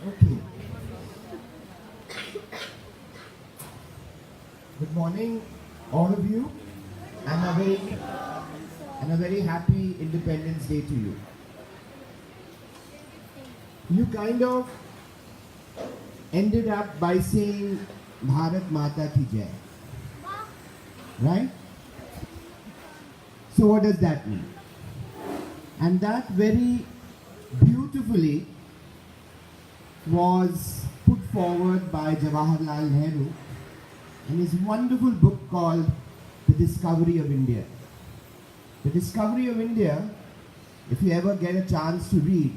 Okay. Good morning, all of you, and a very happy Independence Day to you. You kind of ended up by saying Bharat Mata Ki Jai, right? So what does that mean? And that very beautifully was put forward by Jawaharlal Nehru in his wonderful book called The Discovery of India. The Discovery of India, if you ever get a chance to read,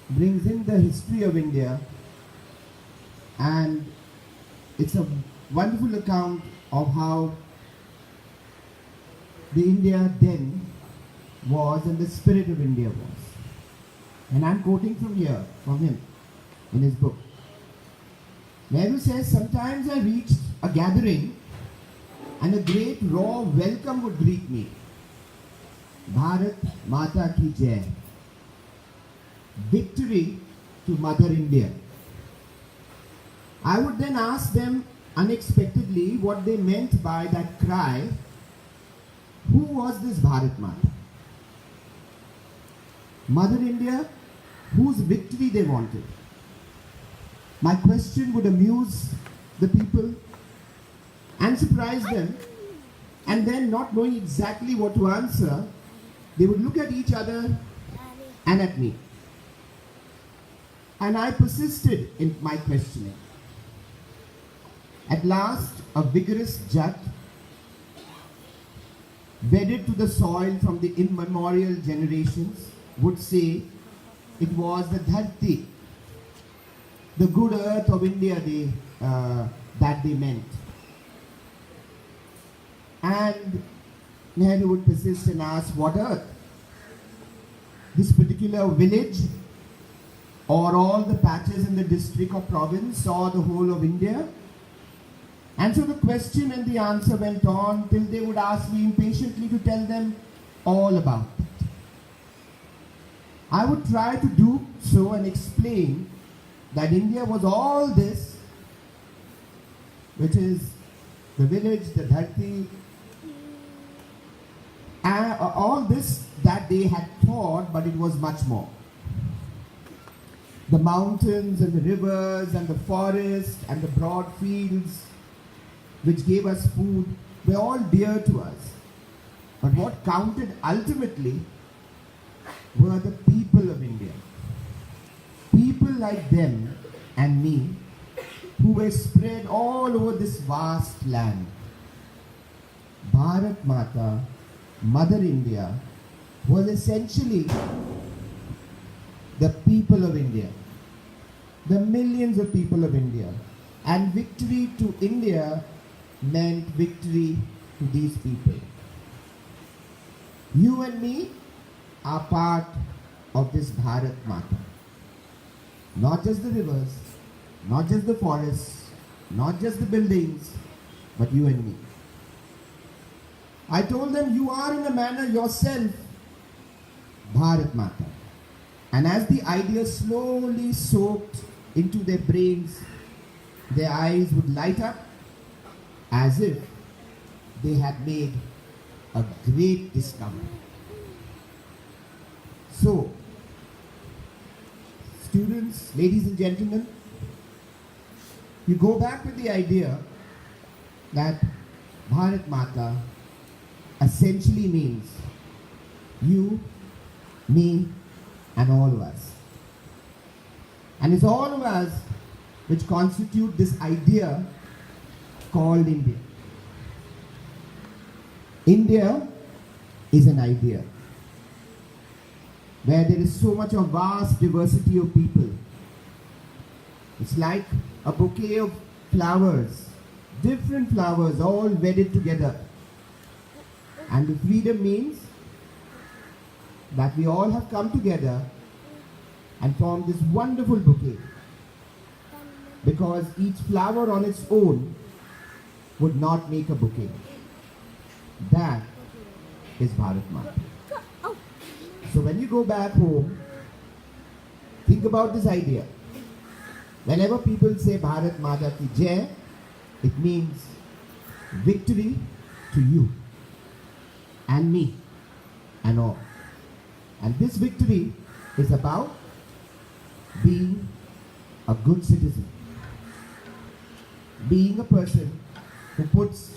brings in the history of India, and it's a wonderful account of how the India then was and the spirit of India was. And I'm quoting from here, from him, in his book. Nehru says, sometimes I reached a gathering and a great raw welcome would greet me. Bharat Mata Ki Jai. Victory to Mother India. I would then ask them unexpectedly what they meant by that cry. Who was this Bharat Mata? Mother India, whose victory they wanted. My question would amuse the people and surprise them, and then, not knowing exactly what to answer, they would look at each other and at me. And I persisted in my questioning. At last, a vigorous Jat, wedded to the soil from the immemorial generations, would say it was the Dharti, the good earth of India that they meant. And Nehru would persist and ask, what earth? This particular village, or all the patches in the district or province, or the whole of India? And so the question and the answer went on till they would ask me impatiently to tell them all about it. I would try to do so and explain that India was all this, which is the village, the Dharti, all this that they had thought, but it was much more. The mountains and the rivers and the forest and the broad fields which gave us food were all dear to us. But what counted ultimately were the people of India. People like them and me, who were spread all over this vast land. Bharat Mata, Mother India, was essentially the people of India, the millions of people of India. And victory to India meant victory to these people. You and me are part of this Bharat Mata. Not just the rivers, not just the forests, not just the buildings, but you and me. I told them, you are in a manner yourself Bharat Mata. And as the idea slowly soaked into their brains, their eyes would light up as if they had made a great discovery. So, students, ladies and gentlemen, you go back with the idea that Bharat Mata essentially means you, me, and all of us. And it's all of us which constitute this idea called India. India is an idea where there is so much of vast diversity of people. It's like a bouquet of flowers, different flowers all wedded together. And the freedom means that we all have come together and formed this wonderful bouquet, because each flower on its own would not make a bouquet. That is Bharat Mata. So when you go back home, think about this idea. Whenever people say Bharat Mata Ki Jai, it means victory to you and me and all. And this victory is about being a good citizen, being a person who puts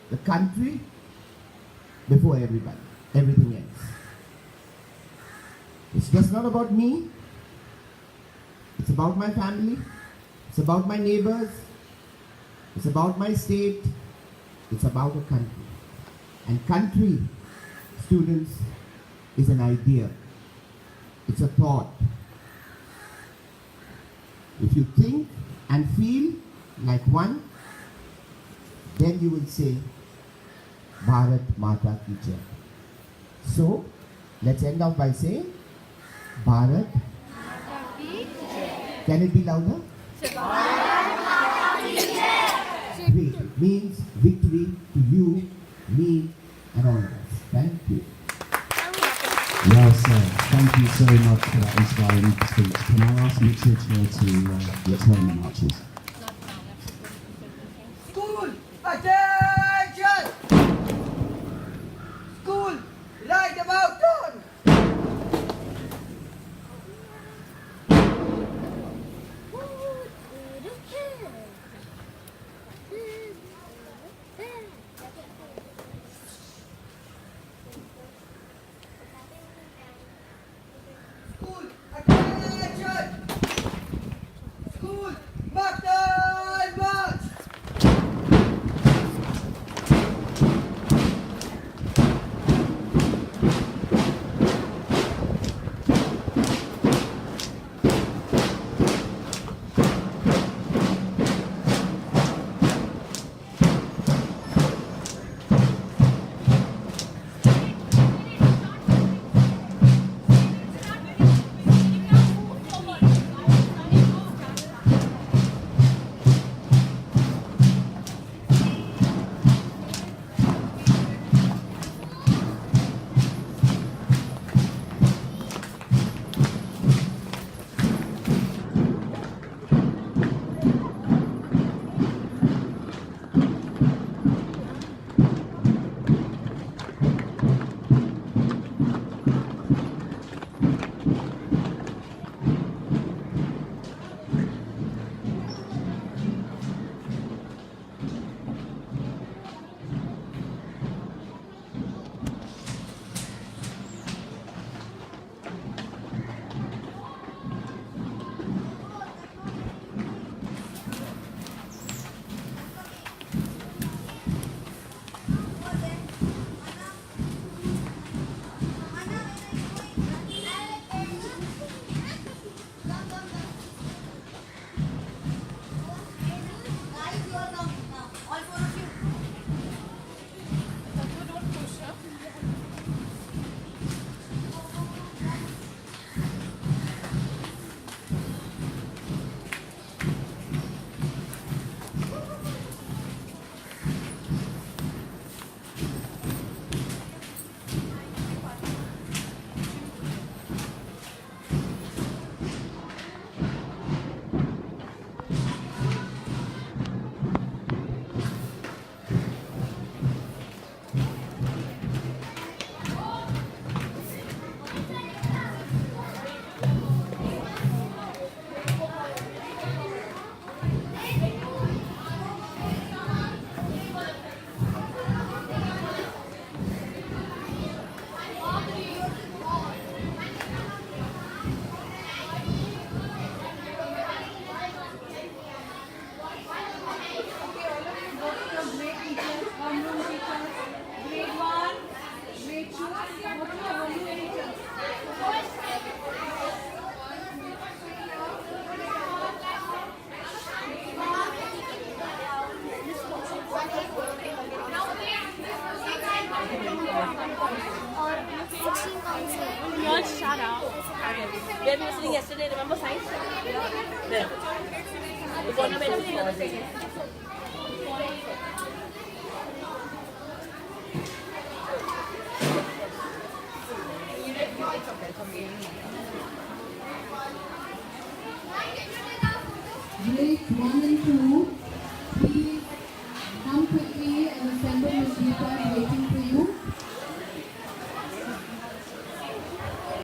the country before everybody, everything else. It's just not about me. It's about my family. It's about my neighbors. It's about my state. It's about a country. And country, students, is an idea. It's a thought. If you think and feel like one, then you will say Bharat Mata Ki Jai. So, let's end off by saying Bharat Mata Ki Jai. Can it be louder? Bharat Mata Ki Jai. Great. It means victory to you, me, and all of us. Thank you. Well said. Thank you so much for that inspiring speech. Can I ask Richard here to return the marches? School, attention! School, right about turn! School, attention! School, march and march! You want to shout out? Okay. We had been listening yesterday. Remember science? Yeah. The one of the